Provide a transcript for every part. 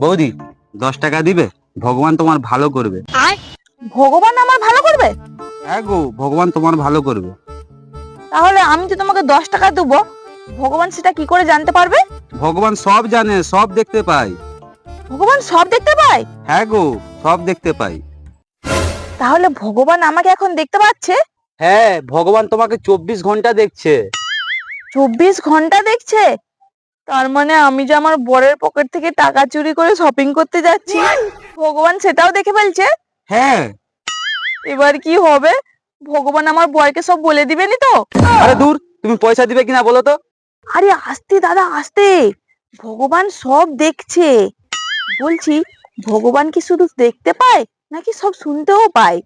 বৌদি 10 টাকা দিবে, ভগবান তোমার ভালো করবে। ভগবান আমার ভালো করবে? হ্যাঁ গো, ভগবান তোমার ভালো করবে। তাহলে আমি যে তোমাকে 10 টাকা দেবো, ভগবান সেটা কি করে জানতে পারবে? ভগবান সব জানে, সব দেখতে পায়। ভগবান সব দেখতে পায়? হ্যাঁ গো, সব দেখতে পাই। তাহলে ভগবান আমাকে এখন দেখতে পাচ্ছে? হ্যাঁ, ভগবান তোমাকে 24 ঘন্টা দেখছে। 24 ঘন্টা দেখছে? তার মানে আমি যে আমার বরের পকেট থেকে টাকা চুরি করে শপিং করতে যাচ্ছি, ভগবান সেটাও দেখে ফেলছে। হ্যাঁ। এবার কি হবে? ভগবান আমার বরকে সব বলে দিবেনি তো? আরে দূর, তুমি পয়সা দিবে কিনা বলো তো? আরে আস্তে দাদা আস্তে, ভগবান সব দেখছে। বলছি, ভগবান কি শুধু দেখতে পায় নাকি সব শুনতেও পায়?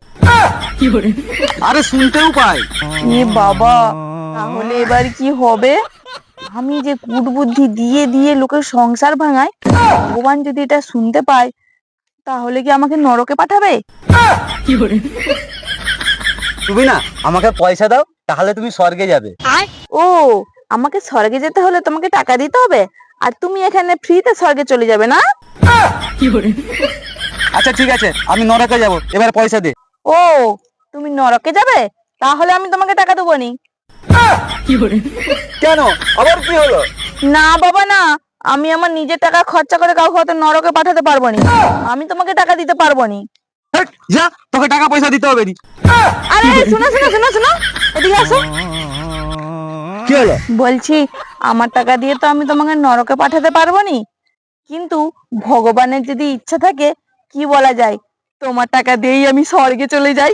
আরে শুনতেও পায়। এ বাবা, তাহলে এবার কি হবে? আমি যে কুটবুদ্ধি দিয়ে দিয়ে লোকের সংসার ভাঙাই, ভগবান যদি এটা শুনতে পায়, তাহলে কি আমাকে নরকে পাঠাবে? তুমি না আমাকে পয়সা দাও, তাহলে তুমি স্বর্গে যাবে। ও, আমাকে স্বর্গে যেতে হলে তোমাকে টাকা দিতে হবে, আর তুমি এখানে ফ্রিতে স্বর্গে চলে যাবে না? আচ্ছা ঠিক আছে, আমি নরকে যাব, এবার পয়সা দে। ও, তুমি নরকে যাবে? তাহলে আমি তোমাকে টাকা দেবো নি। কেন, আবার কি হলো? না বাবা না, আমি আমার নিজের টাকা খরচা করে কাউকে হয়তো নরকে পাঠাতে পারবো নি। আমি তোমাকে টাকা দিতে পারবো নি। হেট, যা, তোকে টাকা পয়সা দিতে হবে নি। আরে শোনো শোনো শোনো শোনো, এদিকে আসো। কি হলো? বলছি, আমার টাকা দিয়ে তো আমি তোমাকে নরকে পাঠাতে পারবো নি, কিন্তু ভগবানের যদি ইচ্ছা থাকে, কি বলা যায়, তোমার টাকা দিয়েই আমি স্বর্গে চলে যাই।